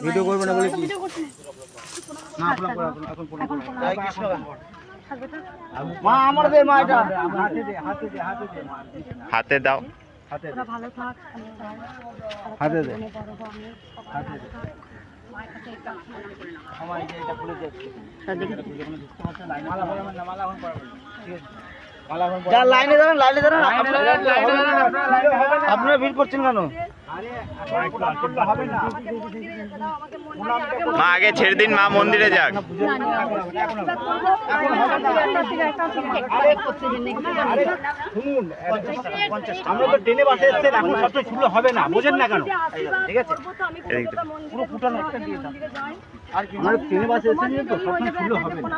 Video করব না বলে কি না মা আমার দে মা এটা হাতে দাও হাতে দে ভালো থাক হাতে দে হাতে দে আমার যে এটা খুলে যাচ্ছে মালা বলে না মালা এখন পড়া ঠিক আছে মালা এখন যা লাইনে দাঁড়ান আপনারা ভিড় করছেন কেন মা আগে ছেড়ে দিন, মা মন্দিরে যাক। আমরা তো ট্রেনে বাসে এসেছেন, এখন সবচেয়ে শুরু হবে না, বোঝেন না কেন? ঠিক আছে পুরো ফুটানো একটা দিয়ে দাও। আমরা ট্রেনে বাসে এসেছেন তো সবচেয়ে শুরু হবে না।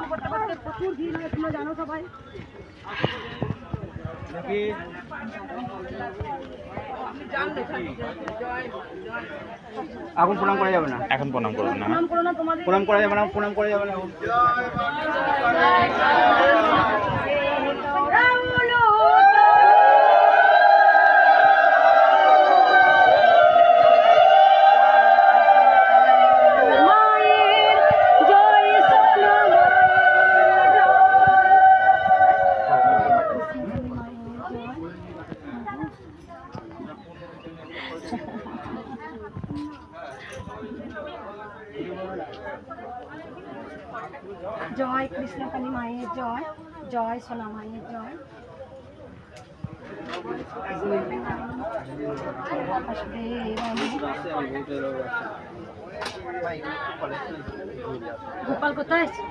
প্রচুর ভিড় হয়েছিল জানো সবাই। এখন প্রণাম করা যাবে না, এখন প্রণাম করবো না, প্রণাম করা যাবে না, প্রণাম করা যাবে না। জয় কৃষ্ণকালী মায়ের জয়, জয় সোনা মায়ের জয়। গোপাল কোথায় আছে?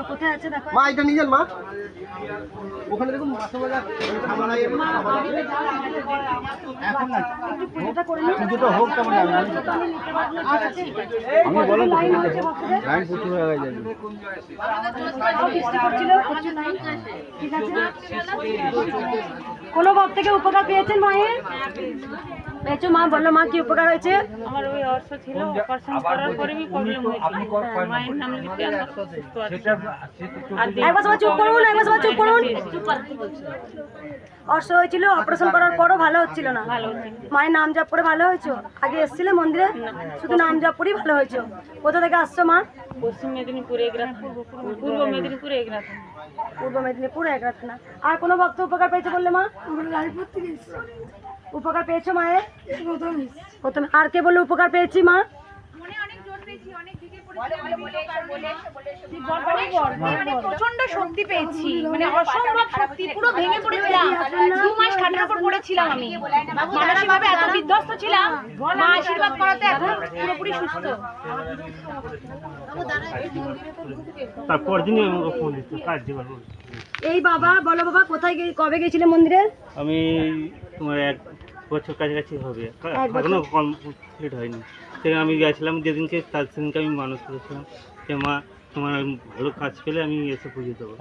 কোথায় আছে দেখো মা, এটা নিয়ে যান মা, ওখানে দেখুন পুজোটা হোক তেমন আমি বলেন লাইন প্রচুর হয়ে যাবে। ঠিক আছে, কোনো ভক্ত থেকে উপকার পেয়েছেন মায়ের? পেয়েছো মা? বললো মা কি উপকার হয়েছে? আমার ওই অর্থ ছিল, অপারেশন করার পরে প্রবলেম হয়েছিল। মায়ের নাম লিখে আমরা সুস্থ আছি। একবার সবাই চুপ করুন, একবার সবাই চুপ করুন। অর্শ হয়েছিল, অপারেশন করার পরও ভালো হচ্ছিল না। মায়ের নাম জপ করে ভালো হয়েছে? আগে এসেছিলে মন্দিরে? শুধু নাম জপ করেই ভালো হয়েছে। কোথা থেকে আসছো মা? পশ্চিম মেদিনীপুর এগরা, পূর্ব মেদিনীপুর এগরা। পূর্ব মেদিনীপুর এগরা থানা। আর কোনো ভক্ত উপকার পেয়েছে বললে মা? উপকার পেয়েছো মায়ের? প্রথমে আর কে বললো উপকার পেয়েছি মা? প্রচন্ড শক্তি পেয়েছি, মানে অসম্ভব শক্তি, পুরো ভেঙে পড়েছিলাম। 2 মাস খাটের উপর পড়েছিলাম আমি, মানসিকভাবে এত বিধ্বস্ত ছিলাম। মা আশীর্বাদ করাতে এখন পুরোপুরি সুস্থ। তারপর দিনই আমাকে ফোন দিচ্ছে কাজ করবো। এই বাবা বলো বাবা, কোথায় কবে গেছিলে মন্দিরে? আমি তোমার 1 বছর কাছাকাছি হবে, এখনো কমপ্লিট হয়নি। সেখানে আমি গেছিলাম যেদিনকে, তার সেদিনকে আমি মানুষ করেছিলাম যে মা তোমার ভালো কাজ পেলে আমি এসে পুজো দেবো।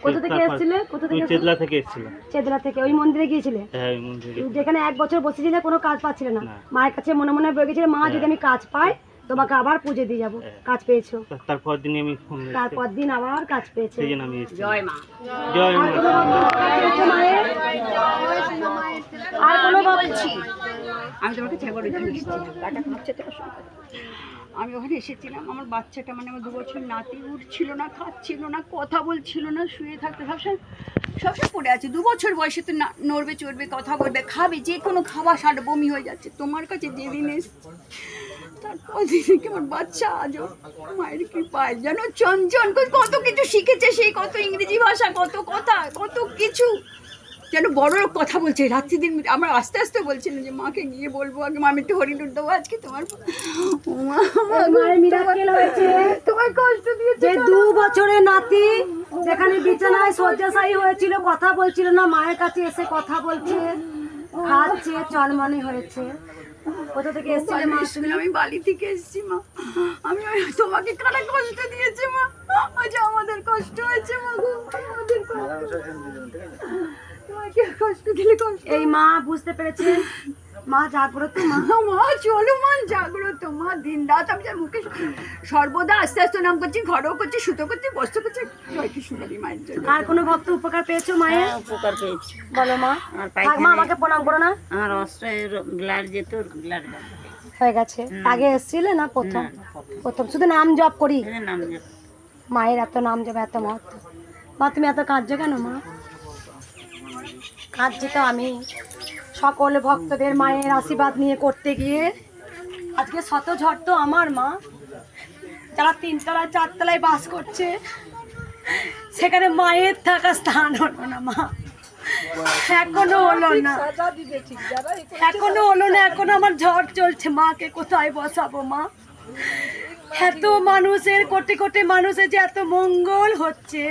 কোথা থেকে এসেছিলে? কোথা থেকে? চেতলা থেকে এসেছিলাম। চেতলা থেকে ওই মন্দিরে গিয়েছিলে? হ্যাঁ, ওই মন্দিরে। যেখানে 1 বছর বসেছিলে, কোনো কাজ পাচ্ছিলে না, মায়ের কাছে মনে মনে বলে গেছিলে মা যদি আমি কাজ পাই তোমাকে আবার পুজো দিয়ে যাবো। কাজ পেয়েছো? তারপর দিনই আমি ফোন, তারপর দিন আবার কাজ পেয়েছো। সেই জন্য আমি জয় মা, জয় মা। আর কোনো বলছি আমি তোমাকে একবার ওইখানে এসেছিলাম। আমি ওখানে এসেছিলাম, আমার বাচ্চাটা মানে আমার 2 বছর নাতি উঠছিল না, খাচ্ছিল না, কথা বলছিল না, শুয়ে থাকতে সবসময় পড়ে আছে। 2 বছর বয়সে তো নড়বে চড়বে, কথা বলবে, খাবে, যে কোনো খাবার সার বমি হয়ে যাচ্ছে। তোমার কাছে যেদিন এসেছি তারপর দিদিকে আমার বাচ্চা আজও মায়ের কৃপায় যেন চঞ্চল কত কিছু শিখেছে, সেই কত ইংরেজি ভাষা, কত কথা, কত কিছু যেন বড় কথা বলছে। রাত্রি দিন আমরা আস্তে আস্তে বলছিলাম যে মাকে গিয়ে বলবো, আগে মা আমি একটু হরিণুর দেবো আজকে তোমার তোমার কষ্ট দিয়েছে। 2 বছরের নাতি যেখানে বিছানায় শয্যাশায়ী হয়েছিল, কথা বলছিল না, মায়ের কাছে এসে কথা বলছে, খাচ্ছে, চনমনে হয়েছে। কোথা থেকে এসেছিলে মা? আমি বালি থেকে এসেছি মা। আমি তোমাকে কারা কষ্ট দিয়েছে মা? আজ আমাদের কষ্ট হয়েছে মা, আমাদের তোমায় কি কষ্ট দিলে কষ্ট? এই মা বুঝতে পেরেছেন, মা জাগ্রত মা। মা চলো মা, জাগ্রত মা, দিন রাত আমি যার মুখে সর্বদা আস্তে আস্তে নাম করছি, ঘরও করছি, সুতো করছি, বস্ত্র করছি, জয় কৃষ্ণকালী মায়ের জন্য। আর কোনো ভক্ত উপকার পেয়েছো মায়ের? উপকার পেয়েছি। বলো মা। আমার থাক মা, আমাকে প্রণাম করো না। আমার অস্ত্রের ব্লাড যেত, ব্লাড হয়ে গেছে। আগে এসেছিলে না প্রথম? প্রথম শুধু নাম জপ করি। নাম যেত। মায়ের এত নাম জপ, এত মহত্ব। মা তুমি এত কাঁদছো কেন মা? কাঁদছি তো আমি সকল ভক্তদের মায়ের আশীর্বাদ নিয়ে করতে গিয়ে। আজকে শত ঝড় তো আমার মা, যারা 3 তলায় 4 তলায় বাস করছে, সেখানে মায়ের থাকা স্থান হলো না মা। এখনো হলো না, এখনো হলো না, এখনো আমার ঝড় চলছে। মাকে কোথায় বসাবো মা? এত মানুষের, কোটি কোটি মানুষের যে এত মঙ্গল হচ্ছে,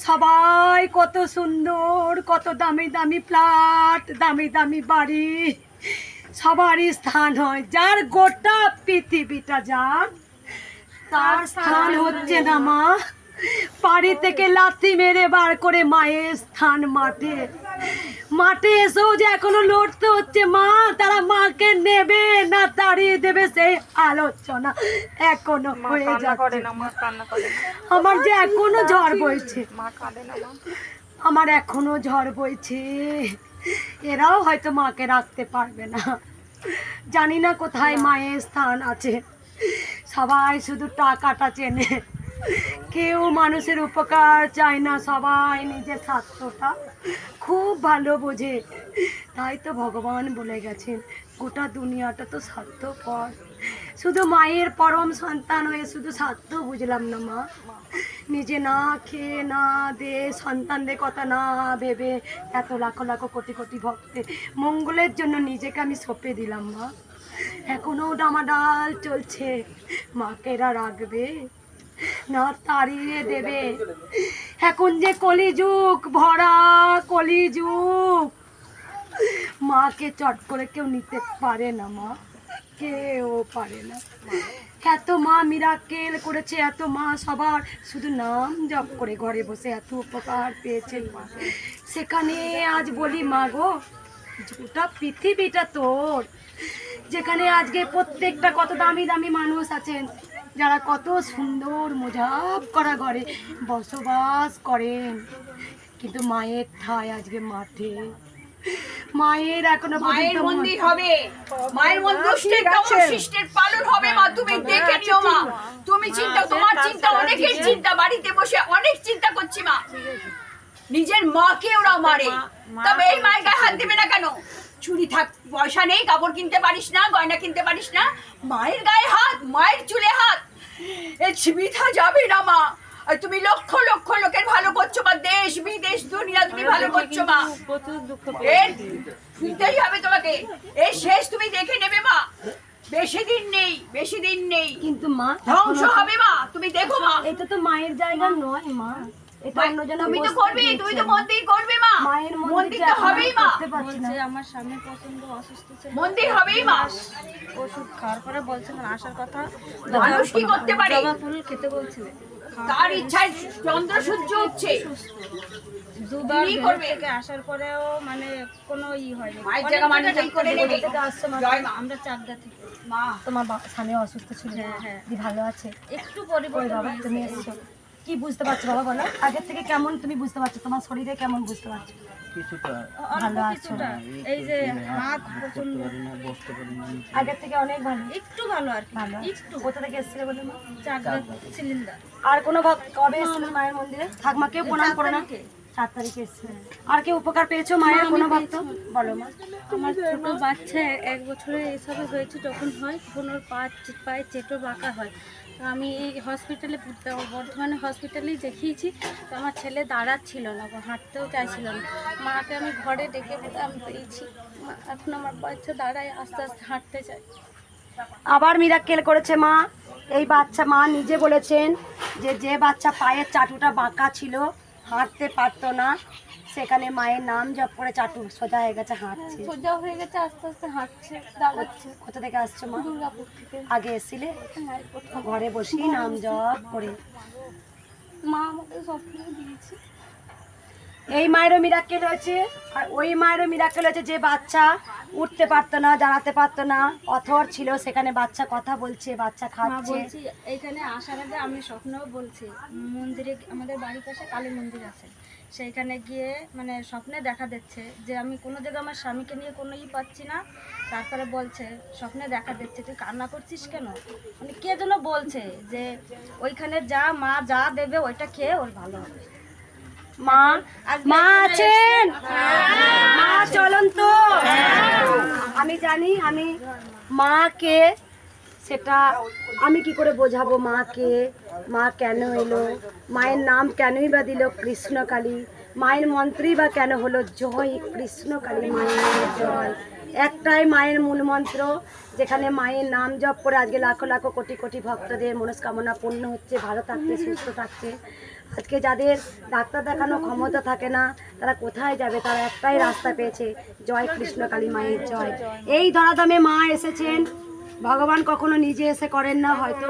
সবাই কত সুন্দর, কত দামি দামি ফ্ল্যাট, দামি দামি বাড়ি, সবারই স্থান হয়। যার গোটা পৃথিবীটা যার, তার স্থান হচ্ছে না মা। বাড়ি থেকে লাথি মেরে বার করে মায়ের স্থান মাঠে। মাঠে এসেও যে এখনো লড়তে হচ্ছে মা, তারা মাকে নেবে না তাড়িয়ে দেবে সেই আলোচনা এখনো হয়ে যাচ্ছে। আমার যে এখনো ঝড় বইছে, আমার এখনো ঝড় বইছে। এরাও হয়তো মাকে রাখতে পারবে না। জানি না কোথায় মায়ের স্থান আছে। সবাই শুধু টাকাটা চেনে, কেউ মানুষের উপকার চায় না। সবাই নিজের স্বার্থটা খুব ভালো বোঝে। তাই তো ভগবান বলে গেছেন, গোটা দুনিয়াটা তো স্বার্থপর। শুধু মায়ের পরম সন্তান হয়ে শুধু স্বার্থ বুঝলাম না মা। নিজে না খেয়ে না দে, সন্তানদের কথা না ভেবে, এত লাখো লাখো কোটি কোটি ভক্তের মঙ্গলের জন্য নিজেকে আমি সঁপে দিলাম মা। এখনো ডামাডাল চলছে। মাকে এরা রাখবে না, তাড়িয়ে দেবে। এখন যে কলিযুগ ভরা, কলিযুগ, মাকে চট করে কেউ নিতে পারে না মা, কেউ পারে না। এত মা মিরাকেল করেছে, এত মা সবার শুধু নাম জপ করে ঘরে বসে এত উপকার পেয়েছেন মা। সেখানে আজ বলি মা গো, গোটা পৃথিবীটা তোর, যেখানে আজকে প্রত্যেকটা কত দামি দামি মানুষ আছেন, যারা কত সুন্দর মোজাব করা ঘরে বসবাস করেন, কিন্তু মায়ের ঠাঁই আজকে মাঠে। মায়ের এখনো মায়ের পর্যন্ত মন্দির হবে, মায়ের মন্দির দুষ্টের দমন শিষ্টের পালন হবে মা। তুমি দেখে নিও মা। তুমি চিন্তা, তোমার চিন্তা, অনেকের চিন্তা, বাড়িতে বসে অনেক চিন্তা করছি মা। নিজের মাকে ওরা মারে, তবে এই মায়ের গায়ে হাত দেবে না কেন? চুরি থাক, পয়সা নেই, কাপড় কিনতে পারিস না, গয়না কিনতে পারিস না, মায়ের গায়ে হাত, মায়ের চুলে হাত, এ বৃথা যাবে না মা। আর তুমি লক্ষ লক্ষ লোকের ভালো করছো মা, দেশ বিদেশ দুনিয়া তুমি ভালো করছো মা। প্রচুর দুঃখ এর শুনতেই হবে তোমাকে, এর শেষ তুমি দেখে নেবে মা। বেশি দিন নেই, বেশি দিন নেই, কিন্তু মা ধ্বংস হবে মা। তুমি দেখো মা, এটা তো মায়ের জায়গা নয় মা, এটা অন্যজনা তুমি তো বসতে করবে, তুমি তো দিয়েছে। মন্দির করবে মা। মায়ের মন্দির তো হবেই মা, করতে পারছি না। বলছে আমার স্বামী প্রচন্ড অসুস্থ ছিল, মন্দির হবেই মা। ওষুধ খাওয়ার পরে বলছে আমার আসার কথা। মানুষ কি করতে পারে? জবা ফুল খেতে বলছিলেন, তার ইচ্ছায় চন্দ্র সূর্য উঠছে, দুবার তুমি ভেতর করবে। থেকে আসার পরেও মানে কোনো হয়নি। মায়ের অনেক জায়গা মানুষ জায়গায় করে নেবে। ডাক্তার দেখিয়েছি। আসছে মা। জয় মা। আমরা চাকদা থেকে মা তোমার স্বামী অসুস্থ ছিল, হ্যাঁ, হ্যাঁ। দি ভালো আছে? একটু ওই পরিবর্তন বাবা হয়েছে। তুমি এসছো, কি বুঝতে পারছো বাবা বলো? আগের থেকে কেমন তুমি বুঝতে পারছো? তোমার শরীরে কেমন বুঝতে পারছো? অল্প ভালো আছো? কিছুটা, এই যে হাত প্রচন্ড আগের থেকে অনেক ভালো। একটু ভালো আর কি, ভালো একটু কোথা থেকে এসেছিলে বলে মা? চাকদা সিলিন্ডার। আর কোনো ভক্ত কবে এসেছিলেন মায়ের মন্দিরে? থাক মা, কেউ প্রণাম করে না। 4 তারিখে এসেছিলেন। আর কেউ উপকার পেয়েছো মায়ের কোনো ভক্ত? বলো মা। আমার ছোট বাচ্চা 1 বছরে এসবে হয়েছে, যখন হয় তখন ওর পায়ে চেটো বাঁকা হয়। তো আমি এই হসপিটালে বর্ধমানে হসপিটালেই দেখিয়েছি। তো আমার ছেলে দাঁড়াচ্ছিল না, হাঁটতেও চাইছিল না। মাকে আমি ঘরে ডেকে আমি পেয়েছি। এখন আমার বাচ্চা দাঁড়ায়, আস্তে আস্তে হাঁটতে চায়। আবার মিরাক্কেল করেছে মা। এই বাচ্চা, মা নিজে বলেছেন যে বাচ্চা পায়ের চাটুটা বাঁকা ছিল, হাঁটতে পারতো না, সেখানে মায়ের নাম জপ করে চাটু সোজা হয়ে গেছে, হাঁটছে। সোজা হয়ে গেছে, আস্তে আস্তে হাঁটছে, দাঁড়াচ্ছে। কোথা থেকে আসছো মা? দুর্গাপুর থেকে। আগে এসেছিলে? হ্যাঁ, প্রথম ঘরে বসেই নাম জপ করে। মা আমাকে স্বপ্ন দিয়েছে। এই মায়েরও মিরাক্কেল হয়েছে, আর ওই মায়েরও মিরাক্কেল হয়েছে যে বাচ্চা উঠতে পারতো না, দাঁড়াতে পারতো না, অথর ছিল, সেখানে বাচ্চা কথা বলছে, বাচ্চা মা খাচ্ছে। বলছি এইখানে আসার আগে আমি স্বপ্নও বলছি মন্দিরে, আমাদের বাড়ির পাশে কালী মন্দির আছে, সেইখানে গিয়ে মানে স্বপ্নে দেখা দিচ্ছে যে আমি কোনো জায়গায় আমার স্বামীকে নিয়ে কোনো পাচ্ছি না। তারপরে বলছে স্বপ্নে দেখা দিচ্ছে তুই কান্না করছিস কেন, মানে কে যেন বলছে যে ওইখানে যা মা যা দেবে ওইটা খেয়ে ওর ভালো হবে। মা মা আছেন, মা চলুন তো। আমি জানি আমি মাকে, সেটা আমি কি করে বোঝাবো মাকে, মা কেন এলো, মায়ের নাম কেনই বা দিল কৃষ্ণকালী, মায়ের মন্ত্রই বা কেন হলো জয় কৃষ্ণকালী, মায়ের জয়। একটাই মায়ের মূল মন্ত্র, যেখানে মায়ের নাম জপ করে আজকে লাখো লাখো কোটি কোটি ভক্তদের মনস্কামনা পূর্ণ হচ্ছে, ভালো থাকছে, সুস্থ থাকছে। আজকে যাদের ডাক্তার দেখানোর ক্ষমতা থাকে না, তারা কোথায় যাবে, তারা একটাই রাস্তা পেয়েছে, জয় কৃষ্ণকালী মায়ের জয়। এই ধরাধামে মা এসেছেন, ভগবান কখনো নিজে এসে করেন না, হয়তো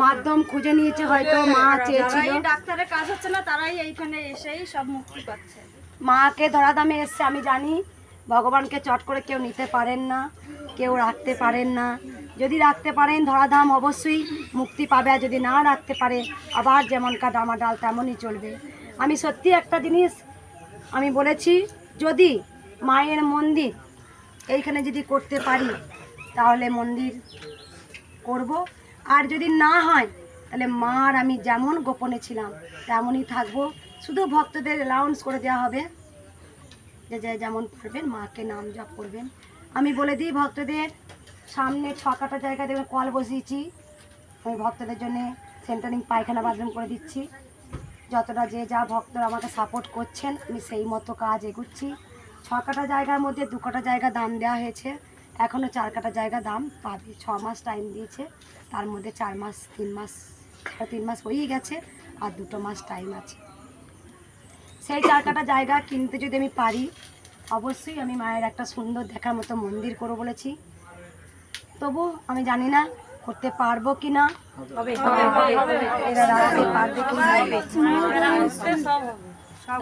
মাধ্যম খুঁজে নিয়েছে, হয়তো মা চেয়েছিল। যারাই ডাক্তারের কাজ হচ্ছে না তারাই এইখানে এসেই সব মুক্তি পাচ্ছে। মাকে ধরাধামে এসছে, আমি জানি ভগবানকে চট করে কেউ নিতে পারেন না, কেউ রাখতে পারেন না। যদি রাখতে পারেন ধরাধাম অবশ্যই মুক্তি পাবে, আর যদি না রাখতে পারে আবার যেমনকার ডামাডাল তেমনই চলবে। আমি সত্যি একটা জিনিস আমি বলেছি, যদি মায়ের মন্দির এইখানে যদি করতে পারি তাহলে মন্দির করব, আর যদি না হয় তাহলে মার আমি যেমন গোপনে ছিলাম তেমনই থাকবো। শুধু ভক্তদের অ্যালাউন্স করে দেওয়া হবে যে যে যেমন পারবেন মাকে নাম জপ করবেন। আমি বলে দিই ভক্তদের সামনে 6 কাটা জায়গা দেখবেন কল বসিয়েছি, আমি ভক্তদের জন্য সেন্টারিং পায়খানা বাথরুম করে দিচ্ছি। যতটা যে যা ভক্তরা আমাকে সাপোর্ট করছেন আমি সেই মতো কাজ এগুচ্ছি। 6 কাটা জায়গার মধ্যে 2 কাটা জায়গা দাম দেওয়া হয়েছে, এখনও 4 কাটা জায়গা দাম পাবে। 6 মাস টাইম দিয়েছে, তার মধ্যে 4 মাস 3 মাস 3 মাস হয়েই গেছে, আর 2 মাস টাইম আছে। সেই 4 কাটা জায়গা কিনতে যদি আমি পারি অবশ্যই আমি মায়ের একটা সুন্দর দেখার মতো মন্দির করবো বলেছি। তবু আমি জানি না করতে পারবো কি না, এরা রাখতে পারবে কি না।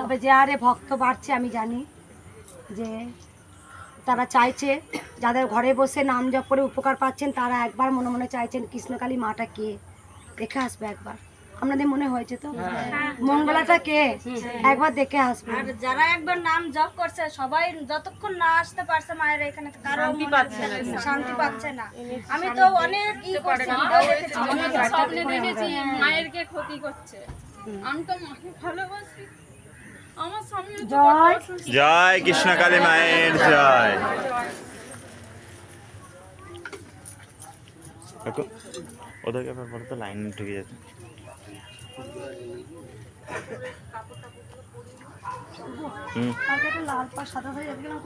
তবে যে আরে ভক্ত বাড়ছে আমি জানি যে তারা চাইছে, যাদের ঘরে বসে নাম জপ করে উপকার পাচ্ছেন তারা একবার মনে মনে চাইছেন কৃষ্ণকালী মাটা কে, দেখে আসবে একবার। আপনাদের মনে হয়েছে তো মঙ্গলাটা কে, একবার দেখে আসবে। আর যারা একবার নাম জপ করছে সবাই যতক্ষণ না আসতে পারছে মায়ের এখানে কারো শান্তি পাচ্ছে না। আমি তো অনেক স্বপ্নে দেখেছি মায়েরকে ক্ষতি করছে, আমি তো মাকে ভালোবাসি, আমার স্বামী জয় জয় কৃষ্ণকালী মায়ের জয়। দেখো ওদেরকে ব্যাপারে তো লাইন ঢুকে যাচ্ছে। কালকে একটা লাল পাড় সাদা হয়ে যাবে না,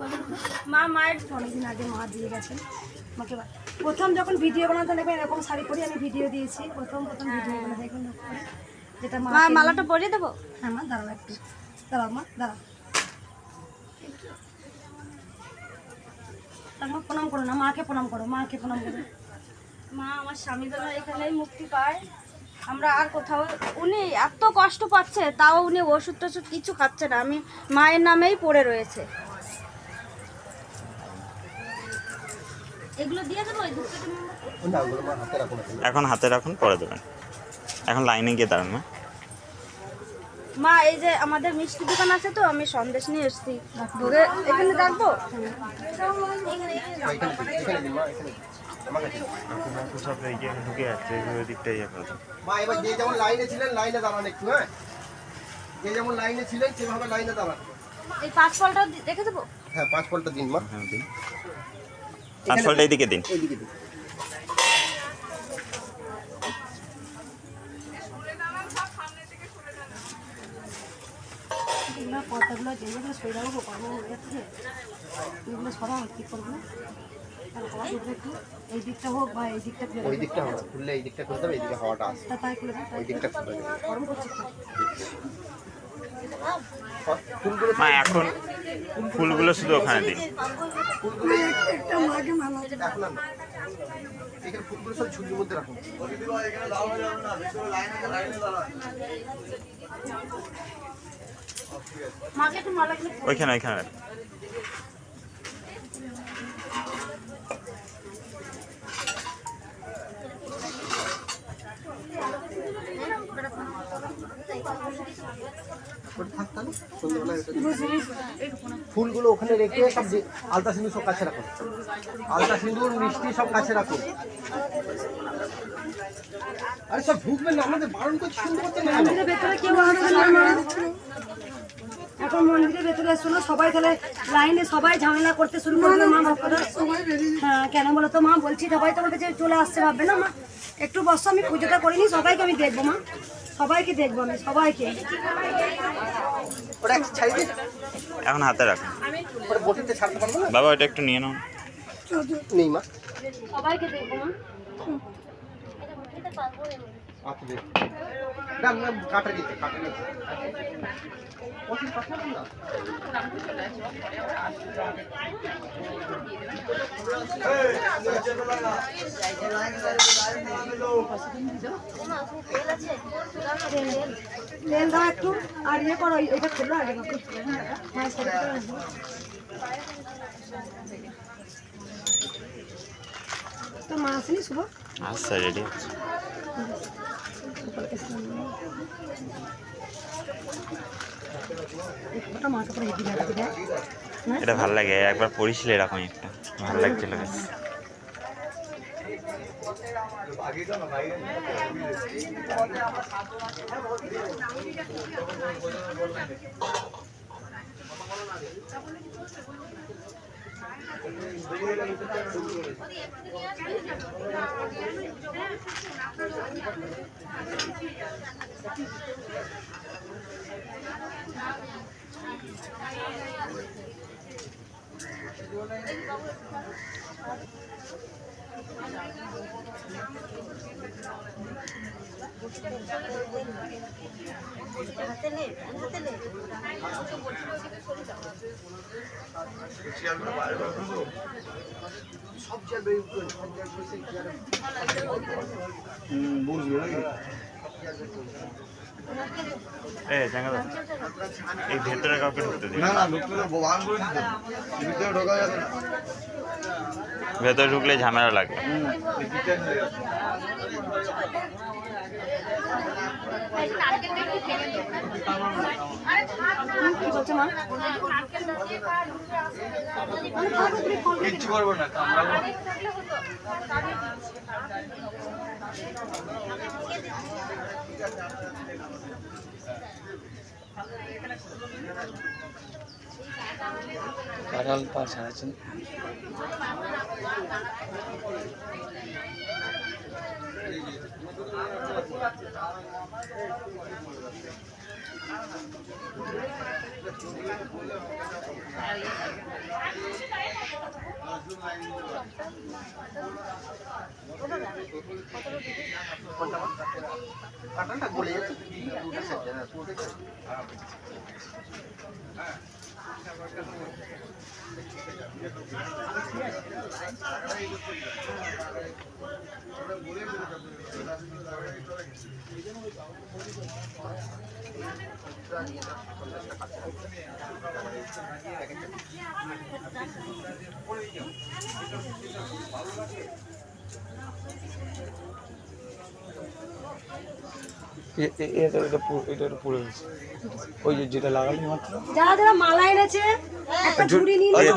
মা মায়ের অনেকদিন আগে মা দিয়ে গেছেন আমাকে। প্রথম যখন ভিডিও বানাতে দেখবেন এরকম শাড়ি পরে আমি ভিডিও দিয়েছি, প্রথম ভিডিও বানাতে দেখবেন যেটা মা। মালাটা পরিয়ে দেবো। হ্যাঁ মা দাঁড়াও একটু, দাঁড়াও মা দাঁড়াও, তারপর প্রণাম করো না, মাকে প্রণাম করো, মাকে প্রণাম করো। মা আমার স্বামী যেন এখানেই মুক্তি পায়, আমরা আর কোথাও, উনি এত কষ্ট পাচ্ছে তাও উনি ওষুধ টষুধ কিছু খাচ্ছে না, আমি মায়ের নামেই পড়ে রয়েছে। এগুলো দিয়ে দেবো ওই ধূপকাঠি মোমবাতি? এখন হাতে রাখুন, পরে দেবেন। এখন লাইনে গিয়ে দাঁড়ান মা। মা এই যে আমাদের মিষ্টি দোকান আছে তো, আমি সন্দেশ নিয়ে এসেছি, ভোগে এখানে রাখবো। সব ঢুকে যাচ্ছে ওই দিকটাই এখন। মা এবার যে যেমন লাইনে ছিলেন লাইনে দাঁড়ান একটু, হ্যাঁ যে যেমন লাইনে ছিলেন সেভাবে লাইনে দাঁড়ান। এই 5 ফলটা রেখে দেবো? হ্যাঁ 5 ফলটা দিন মা, হ্যাঁ দিন, 5 ফলটা এইদিকে দিন। এইদিকে দিন। এগুলো পর্দাগুলো যেগুলো সই রাখবো কর্ম হয়ে যাচ্ছে, এগুলো সরাও কী করবো, একটু এই দিকটা হোক বা এই দিকটা খুলে ওই দিকটা হবে, খুললে এই দিকটা খুলতে হবে, এইদিকে হাওয়াটা আসবে, দেবো, তাই খুলে দেবো, ওই দিকটা খুলে দেবে। গরম করছে তো। ফুলগুলো মা এখন ফুলগুলো শুধু ওখানে দিন। ফুলগুলো একটা মাকে মালা এখন না, এখানে ফুলগুলো সব ঝুড়ির মধ্যে রাখুন। মাকে একটু মালাগুলো ওইখানে ওইখানে রাখ। ফুলগুলো ওখানে রেখে সব আলতা সিঁদুর সব কাছে রাখুন, আলতা সিঁদুর মিষ্টি সব কাছে রাখুন। আরে সব ঢুকবেন না, আমাদের বারণ করছি, শুনতে পাচ্ছেন না? মন্দিরের ভেতরে কেউ আসছে না মা। এখন মন্দিরের ভেতরে এসছো না, সবাই তাহলে লাইনে সবাই ঝামেলা করতে শুরু করবে মা ভক্তরা। হ্যাঁ কেন বলো তো মা, বলছি সবাই তোমার কাছে চলে আসছে ভাববে না মা। একটু বসো, আমি পুজোটা করিনি, সবাইকে আমি দেখবো মা, সবাইকে দেখবো আমি, সবাইকে। ওটা একটু ছাড়িয়ে দিন, এখন হাতে রাখ ওটা বটিতে ছাড়তে পারবো না? বাবা, ওটা একটু নিয়ে নাও। নেই মা, সবাইকে দেখবো মা। আচ্ছা দেখ না, কাটা দিতে কাটা দিতে ওষুধ পাঠাবেন না। তেল দাও একটু, আর ইয়ে করো, এটা খুললো আগে বাপু। হ্যাঁ সেটা করে আসবো। তো মা আসেনি শুভ? আচ্ছা, রেডি আছে। ওটা মাকে করে হেঁটে যাচ্ছে দেখ। এটা ভালো লাগে, একবার পড়িছিলে এরকম একটা, ভালো লাগছিল বেশ। সব চেয়ার বেরিয়ে এই ভেতরে কাউকে ঢুকতে দিই না, ঢুকলে তো বান করে দিত, ভিতরে ঢোকা যাবে না। ভেতরে ঢুকলে ঝামেলা লাগে। কি বলছো মা? কিচ্ছু করবো না, কামড়াবো। কাঁঠাল পা ছাড়াচ্ছেন। কাটাটা গলে যাচ্ছে, দুটো সেট না পুরো দেখে। ওই যেটা লাগালি মাত্র যারা যারা মালা এনেছে একটা ঝুড়ি নিয়ে নিয়ে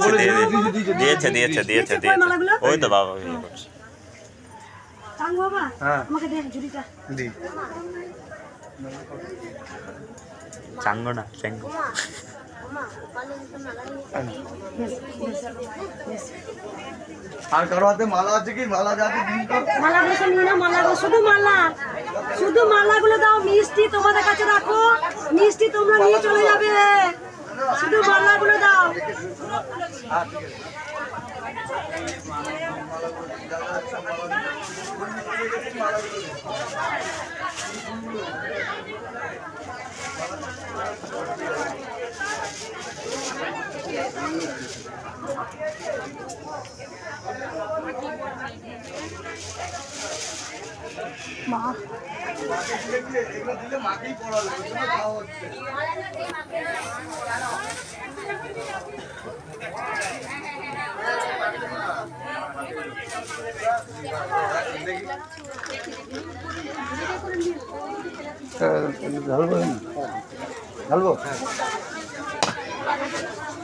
দিয়েছে, যাও। দিয়েছে, দিয়েছে, দিয়েছে, দিয়েছে। মালাগুলো? ওই তো বাবা ইয়ে করছে। চাঙ্গু বাবা, হ্যাঁ। আমাকে দে ঝুড়িটা। দি চাঙ্গো না, চাঙ্গো। আর কারো হাতে মালা আছে কি? মালা যাতে দিন তো। মালাগুলো সব নিয়ে নাও, মালাগুলো শুধু মালা, শুধু মালাগুলো দাও। মিষ্টি তোমাদের কাছে রাখো, মিষ্টি তোমরা নিয়ে চলে যাবে, শুধু মালাগুলো দাও। মা এগুলো দিলে মাকেই পড়াবে বুঝলে তাও হচ্ছে ঢালবো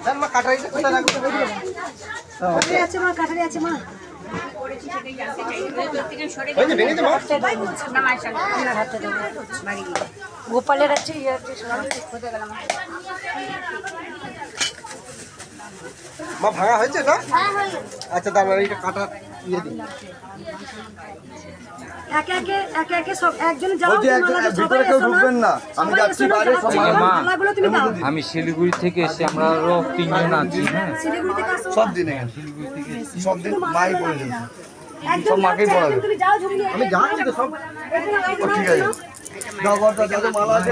দেন মা কাটারিটা কোথায় রাখবো কাটারি আছে মা, কাটারি আছে মা। ওই যে ভেঙে দেবো গোপালের আছে ইয়ে আছে মা ভাঙা হয়েছে না আচ্ছা তার মানে এটা কাটা ইয়ে দিন একে একে সব একজন যাও বলছি ভিতরে কেউ ঢুকবেন না আমি যাচ্ছি বাইরে সবাই মালাগুলো তুমি দাও। আমি শিলিগুড়ি থেকে এসে আমরা আরো 3 জন আছি। হ্যাঁ, শিলিগুড়ি থেকে আসো সব দিনে শিলিগুড়ি থেকে সব দিন মাই পড়ে যাবে একজন সব মাকেই যাচ্ছে, পড়াবে। একজন তুমি যাও ঝুড়ি নিয়ে। আমি জানি তো সব ও ঠিক আছে দাও বড়টা দাও মালা আছে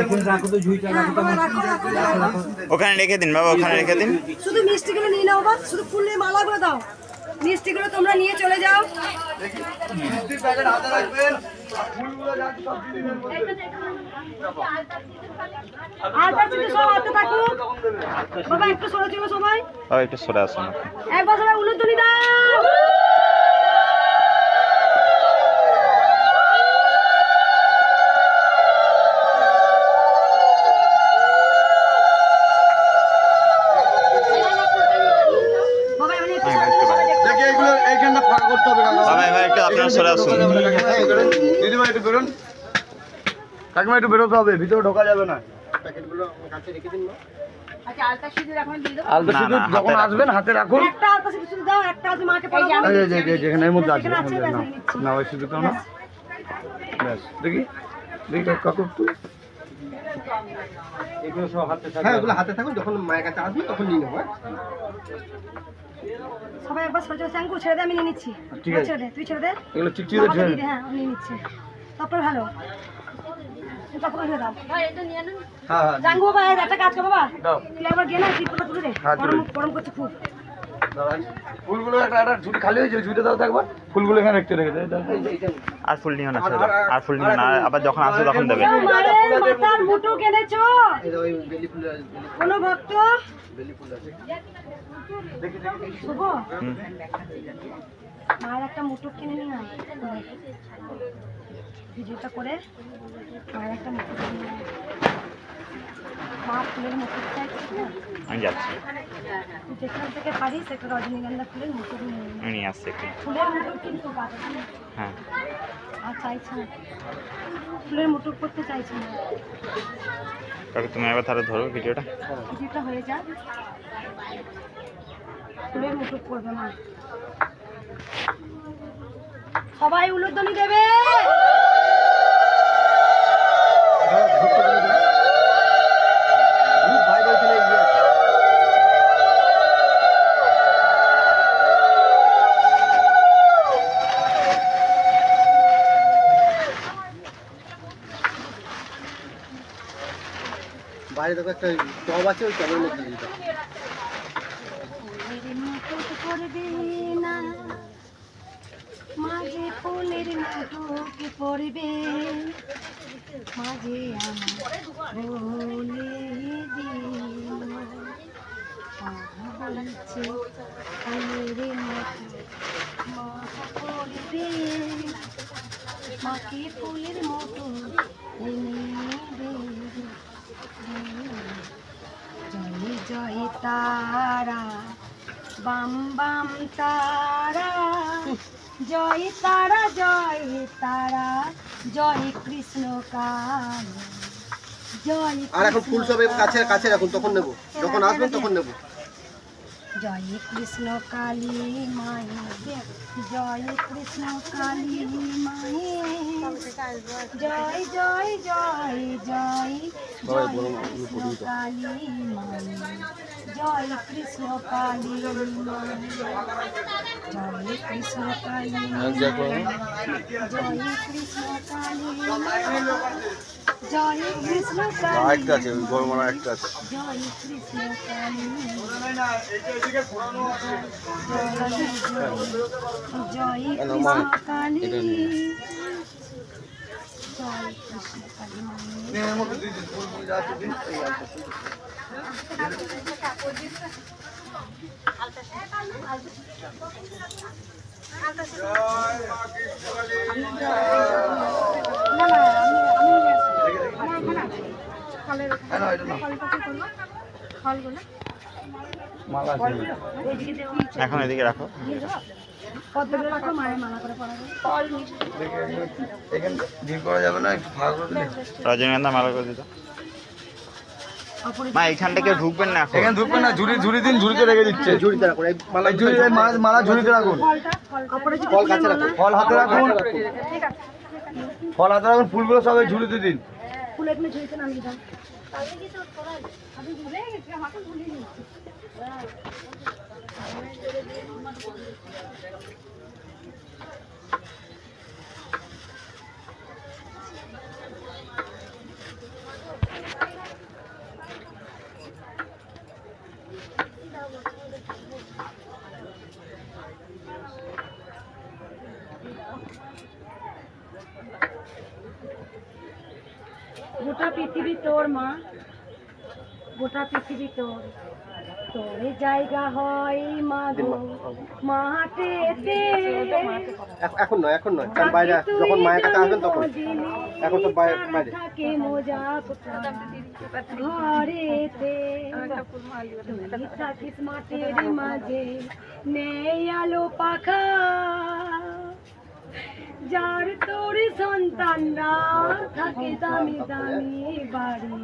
ওখানে রেখে দিন বাবা, ওখানে রেখে দিন। শুধু মিষ্টিগুলো নিয়ে নাও বা শুধু ফুলের মালাগুলো দাও, মিষ্টিগুলো তোমরা নিয়ে চলে যাও। মিষ্টির প্যাকেট হাতে রাখবেন আর ফুলগুলো যাচ্ছে সব দিনের মধ্যে আর তার সাথে সব হাতে থাকুক। বাবা একটু সরে চলো সবাই, বাবা একটু সরে আসুন। একবার সবাই উলুধ্বনি দাও। বাবা এমনি একটু সরে চলো, সবাই দেখো। দেখি এগুলো এইখানটা ফাঁকা করতে হবে কাকা বাবা এবার একটু আপনারা সরে আসুন। দিদিমা একটু বেরোন কাকিমা একটু বেরোতে হবে ভিতরে ঢোকা যাবে না প্যাকেটগুলো কাছে রেখে দিন না আচ্ছা আলতা সিঁদুর এখন দিয়ে দেবো। আলতা না, সিঁদুর না, যখন হাতে আসবেন হাতে রাখুন একটা আলতা সিঁদুর শুধু দাও, একটা আলতা মাকে পরাবো। যেখানে এর মধ্যে আছে যেখানে আছে, এর মধ্যে, ব্যাস, না ওই সিঁদুরটাও না ব্যাস দেখি দেখি কাকু একটু এগুলো সব হাতে হ্যাঁ ওগুলো হাতে থাকুন যখন মায়ের কাছে আসবে তখন নিয়ে নেবো হ্যাঁ? সবাই একবার সরে চলো, শ্যাঙ্কু ছেড়ে দে, আমি নিয়ে নিচ্ছি। ঠিক আছে। ছেড়ে দে, তুই ছেড়ে দে। এগুলো চিকচিকে বাবাকে ছেড়ে দিয়ে দে, হ্যাঁ আমি নিয়ে নিচ্ছি। তারপর ভালো তারপর ছেড়ে দাও। হ্যাঁ হ্যাঁ জাঙ্গু বাবা একটা কাজ কর বাবা, দাও তুই একবার গিয়ে না টিপটা তুলে দে, হ্যাঁ, তুলে গরম দিই। গরম করছে খুব। দাঁড়ান। ফুলগুলো একটা ঝুড়ি খালি হয়েছে ঝুড়িটা দাও তো একবার ফুলগুলো এখানে রেখে রেখে দাও আর ফুল নিও না, ছেড়ে দাও। আর ফুল নিও না, আবার যখন আসবে তখন দেবে। কেউ মায়ের মাথার মুঠো কিনেছো এই যে ওই বেলি ফুল কোনো ভক্ত? বেলি ফুল আছে শুভ হুম। মায়ের একটা মুঠো কিনে নি না, ভিডিওটা করে মায়ের একটা মুঠো কিনে নিয়ে আয়। মা ফুলের মুঠো চাইছিস না, আমি যাচ্ছি, তুই যেখান থেকে পারিস একটা রজনীগন্ধা ফুলের মুঠো কিনে নিয়ে আয়। আমি নিয়ে আসছি একটু। ফুলের মুঠো কিন্তু বাড়ছে না, হ্যাঁ আর চাইছে না, ফুলের মুঠো করতে চাইছে না। কাকু তুমি এবার তাহলে ধরো ভিডিওটা। ভিডিওটা হয়ে যাক, ফুলের মুঠো করবে মা। সবাই উলুধ্বনি দেবে। গ্রুপ ভাই বলছিল এই যে বাইরে দেখো একটা টব আছে ওই টবের মধ্যে দিয়ে দাও। ফুলের মুঠো করবে না, মাঝে ফুলের মুঠো কি পড়বে, মাঝে আমার বলে দিল বলছে ফুলের মুঠো মা করবে, মাকে ফুলের মুঠো এনে দেবে। জয় জয় তারা বাম বাম তারা, জয় তারা জয় তারা, জয় কৃষ্ণ কাল, জয় আর এখন ফুল সব এই কাছে কাছে রাখুন তখন নেবো যখন আসবেন তখন নেবো জয় কৃষ্ণ কালী মায়ে, জয় কৃষ্ণ কালী মায়ে, জয় জয় জয় জয় জয় কৃষ্ণ কালী মায়ে, জয় কৃষ্ণ কালী মায়ে, জয় কৃষ্ণ কালী মায়ে, জয় কৃষ্ণ কালী মায়ে, জয় কৃষ্ণ কালী, আছে ওই বড় মারা একটা আছে জয় কৃষ্ণ কালী, জয় কৃষ্ণ কালী, জয় কৃষ্ণ কালী মা। স্নেহের মতো দিয়ে দিন, ফুল যা আছে দিন, এই আলতা সিঁদুর। হ্যাঁ, না, এটা না। মালা আছে। এখন এদিকে রাখো। পদ্মটা রাখো, মায়ের মালা করে পরাবো। দেখে এখানে ভিড় করা যাবে না, একটু ফাঁকা করে দিলে। রজনীগন্ধা মালা করে দিত। মা এইখান থেকে ঢুকবেন না এখন। এখানে ঢুকবেন না, ঝুড়ি দিন, ঝুড়িতে রেখে দিচ্ছে। ঝুড়িতে রাখুন, এই মালা এই ঝুড়ি, এই মালা ঝুড়িতে রাখুন। ফল কাছে রাখুন। ফল হাতে রাখুন, ফল হাতে রাখুন, ফুলগুলো সব এই ঝুড়িতে দিন। ফুল এখানে ঝুড়িতে নামিয়ে দাও। গোটা পৃথিবী তোর মা, গোটা পৃথিবী তোর, তোরে জায়গা হয় মা গো মাঠেতে। এখন নয়, কারণ বাইরে যখন মায়ের কাছে আসবেন তখন। এখন তো বাইরে। থাকে মোজা ঘরেতে, তুই থাকিস মাঠের মাঝে, নেই আলো পাখা, যার তোর সন্তানরা থাকে দামি দামি বাড়ি।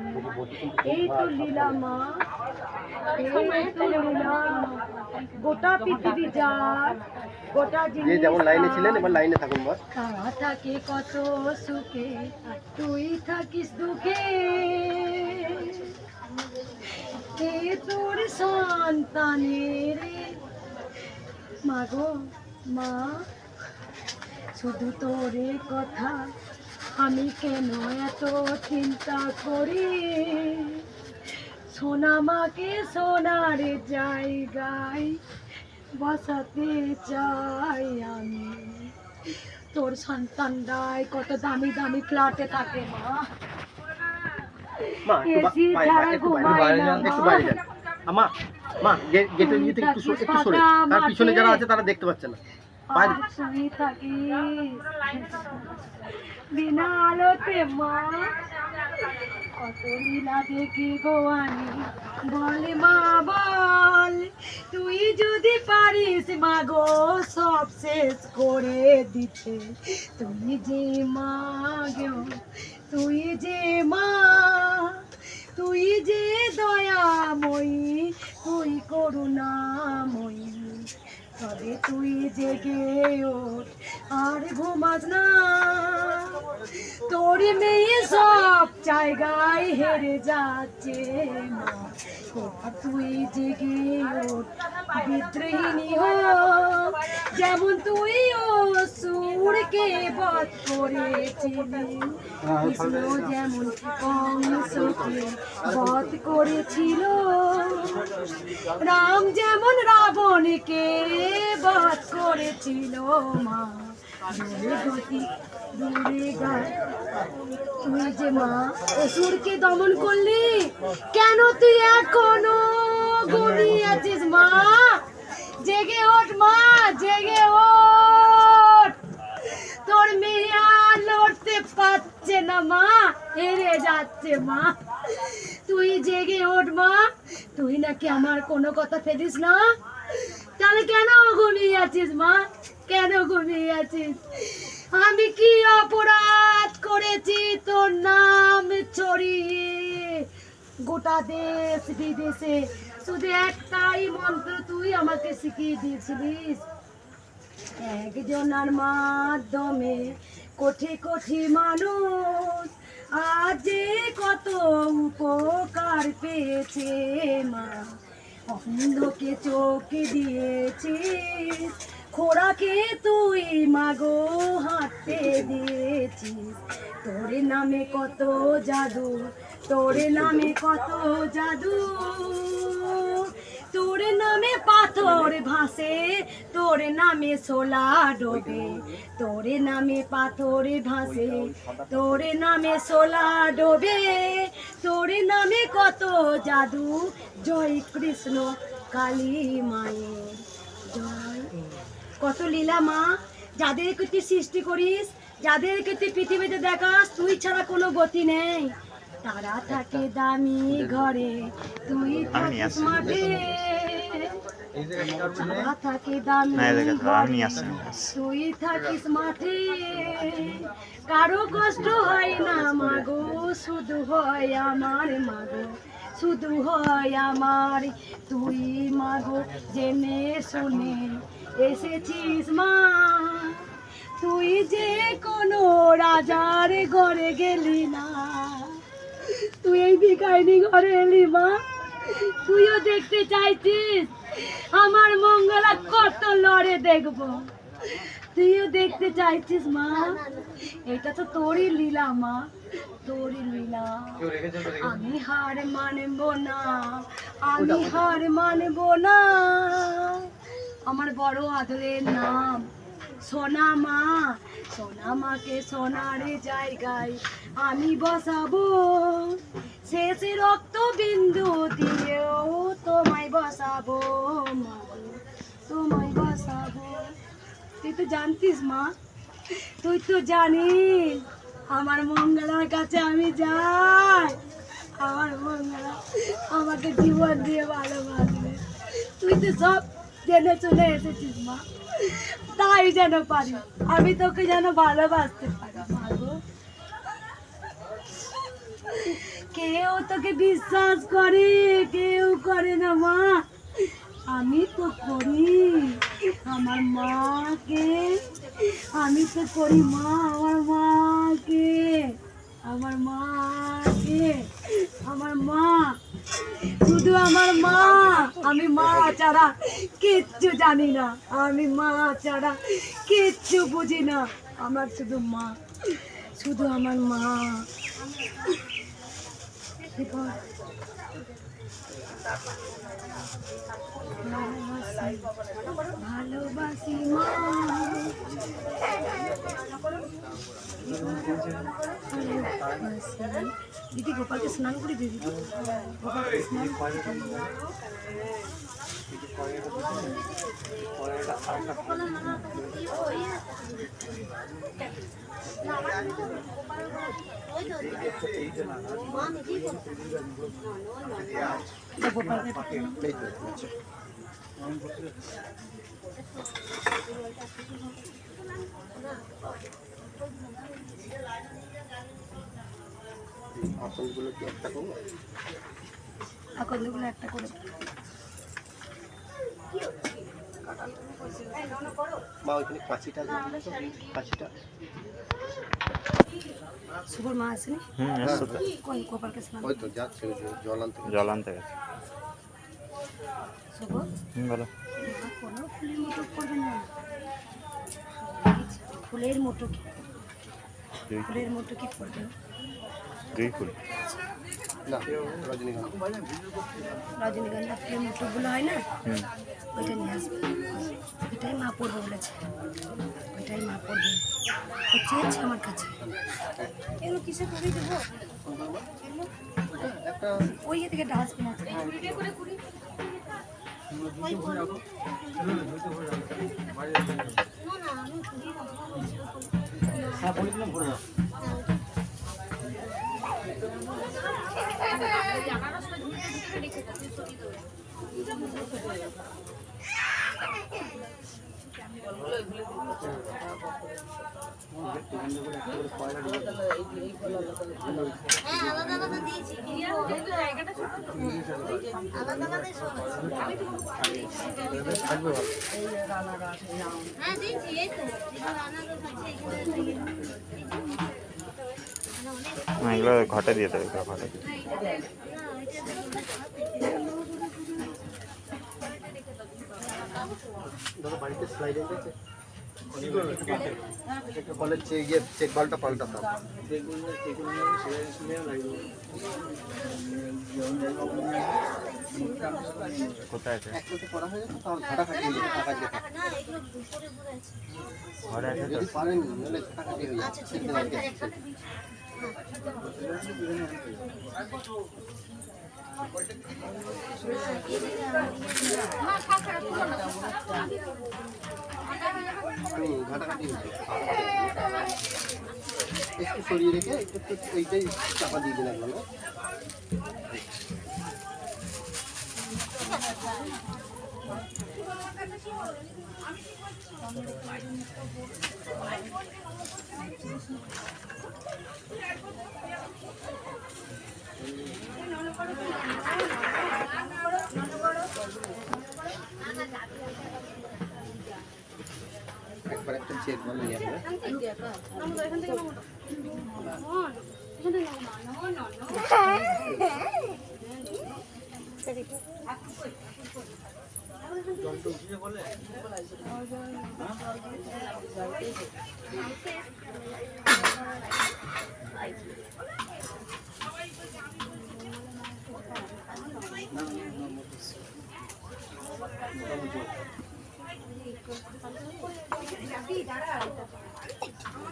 এই তো লীলা মা, এই তো লীলা। গোটা পৃথিবী যার, গোটা যে যেমন লাইনে ছিলেন এবার লাইনে থাকুন বস। তারা থাকে কত সুখে, তুই থাকিস দুঃখে, এ তোর সন্তানের মা গো মা। শুধু তোরে কথা আমি কেন এত চিন্তা করি, সোনা মাকে সোনার জায়গায় বসাতে চাই আমি। তোর সন্তানরাই কত দামি দামি ফ্ল্যাটে থাকে মা, মা এসি ছাড়া ঘুমায় না একটু বাইরে যান। মা গেটের দিকে একটু সরে, তার পিছনে যারা আছে তারা দেখতে পাচ্ছে না। বাইরে তুই থাকিস বিনা আলোতে মা, কত লীলা দেখি গো আমি। বল মা বল, তুই যদি পারিস মা গো সব শেষ করে দিতে। তুই যে মা গো, তুই যে মা, তুই যে দয়াময়ী, তুই করুণাময়ী। তবে তুই জেগে ওঠ আর ঘুমাস না, তোর মেয়ে সব জায়গায় হেরে যাচ্ছে মা। তুই জেগে ওঠ, বিদ্রোহিণী হোক, যেমন তুই অসুরকে বধ করেছিলি, কৃষ্ণ যেমন কংসকে বধ করেছিল, রাম যেমন রাবণকে বধ করেছিল মা। দূরে গতি দূরে গায়, তুই যে মা অসুরকে দমন করলি, কেন তুই এখনো ঘুমিয়ে আছিস মা? জেগে ওঠ মা, জেগে ওঠ। তোর মেয়ে আর লড়তে পারছে না মা, হেরে যাচ্ছে মা। তুই জেগে ওঠ মা, তুই নাকি আমার কোনো কথা ফেলিস না, তাহলে কেন ঘুমিয়ে আছিস মা? কেন ঘুমিয়ে আছিস? আমি কি অপরাধ করেছি তোর নাম ছড়িয়ে গোটা দেশ বিদেশে? শুধু একটাই মন্ত্র তুই আমাকে শিখিয়ে দিয়েছিলিস, একজনের মাধ্যমে কোটি কোটি মানুষ আজ কত উপকার পেয়েছে মা। অন্ধকে চোখ দিয়েছিস, খোরাকে তুই মাগো হাঁটতে দিয়েছিস। তোর নামে কত জাদু, তোর নামে কত জাদু, তোর নামে পাথর ভাসে তোর নামে সোলা ডোবে, তোর নামে পাথরে ভাসে, তোর নামে সোলা ডোবে, তোর নামে কত জাদু, জয় কৃষ্ণ কালী মায়ের জয়। কত লীলা মা, যাদেরকে তুই সৃষ্টি করিস, যাদেরকে তুই পৃথিবীতে দেখাস, তুই ছাড়া কোনো গতি নেই। তারা থাকে দামি ঘরে, তুই থাকিস মাঠে, তারা থাকে দামি ঘরে, তুই থাকিস মাঠে। কারো কষ্ট হয় না মাগো, শুধু হয় আমার মাগো, শুধু হয় আমার। তুই মাগো জেনে শুনে এসেছিস মা, তুই যে কোনো রাজার ঘরে গেলি না, তুই এই ভিখারিনী ঘরে এলি মা। তুইও দেখতে চাইছিস আমার মঙ্গলা কত লড়ে দেখবো, তুইও দেখতে চাইছিস মা। এটা তো তোরই লীলা মা, তোরই লীলা। আমি হার মানব না, আমি হার মানব না। আমার বড় আদরের নাম সোনা মা, সোনা মাকে সোনার জায়গায় আমি বসাবো, শেষে রক্ত বিন্দু দিয়েও তোমায় বসাবো মা, তোমায় বসাবো। তুই তো জানতিস মা, তুই তো জানিস আমার মঙ্গলার কাছে আমি যাই, আমার মঙ্গলা আমাকে জীবন দিয়ে ভালোবাসবে। তুই তো সব জেনে চলে এসেছিস মা, তাই যেন পারি আমি তোকে যেন ভালোবাসতে পারি মা গো। কেউ তোকে বিশ্বাস করে, কেউ করে না মা, আমি তো করি। আমার মাকে আমি তো করি মা, আমার মাকে, আমার মাকে, আমার মা, শুধু আমার মা। আমি মা ছাড়া কিচ্ছু জানি না, আমি মা ছাড়া কিচ্ছু বুঝি না। আমার শুধু মা, শুধু আমার মা। ভালোবাসি মা, দিদি গোপালকে স্নান করে দিদি, গোপালকে স্নান আকন্দগুলো একটা করে মা ওইখানে কাঁচিটা, কাঁচিটা শুভর মা আসেনি, কোন গোপালকে স্নান ওই তো যাচ্ছে জল আনতে। জল আনতে গেছে। শুভ বলো। কোনো ফুলের মোটক করবে না, ফুলের মোটক, ফুলের মোটক কি করবে? দুই ফুল না, রজনীগন্ধা, রজনীগন্ধা ফুলের মোটকগুলো হয় না, ওইটা নিয়ে আসবে। ওইটাই মা পড়বে বলেছে, ওইটাই মা পড়বে। ও চেয়েছে আমার কাছে। এগুলো কিসে করে দেবো? ওই থেকে ডাস্টবিন আছে। এগুলো ঘটে দিয়ে দেবে, ঘটে দিয়ে। বাড়িতে স্লাইড এসেছে, বলে চেক বালটা পাল্টাতাম। কোথায় আছে? এক করা হয়ে যাচ্ছে, তার ঘাটা খাটিয়ে ফাঁকা যেতে ঘরে আছে তো? যদি পারেন নাহলে কাটাকাটি হয়ে যাচ্ছে ঘাটাঘাটি হচ্ছে একটু সরিয়ে রেখে একটু ওইটাই চাপা দিয়ে দিলাম না একবার একটা চেক বলে নিয়ে আসবে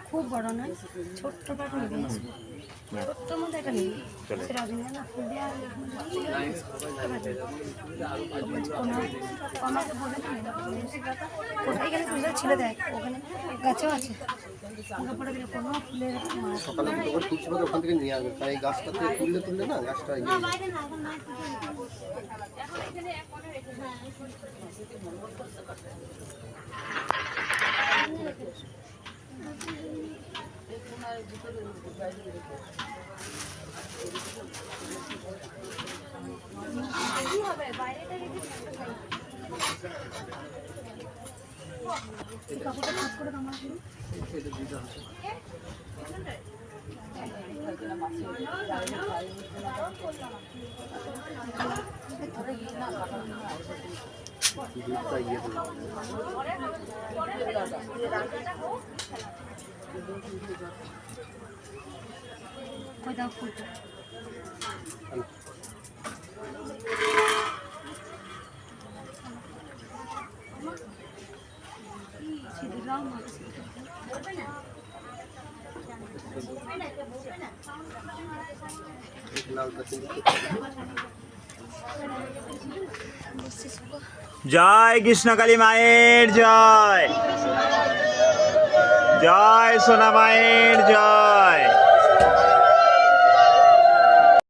খুব বড় নয়, ছোট্ট পাট নেবে, ছোট্টর মধ্যে একটা নেবে, সে রজনীগন্ধা ফুল দিয়ে আর আমাকে বলে কোথায় গেলে ফুলটা ছিল দেখ, ওখানে গাছেও আছে, ওকে পরে দিলে কোনো ফুলের সকালে যখন তুলছি ওখান থেকে নিয়ে আসবে তাই গাছটা থেকে তুললে না গাছটা ইয়ে হয়ে যাবে। কাপড়টা ভাগ করে আমার দুধটা ইয়ে দেবে ওই দাও ফুলটা লালটা কিন্তু জয় কৃষ্ণকালী মায়ের জয়, জয় সোনা মায়ের জয়।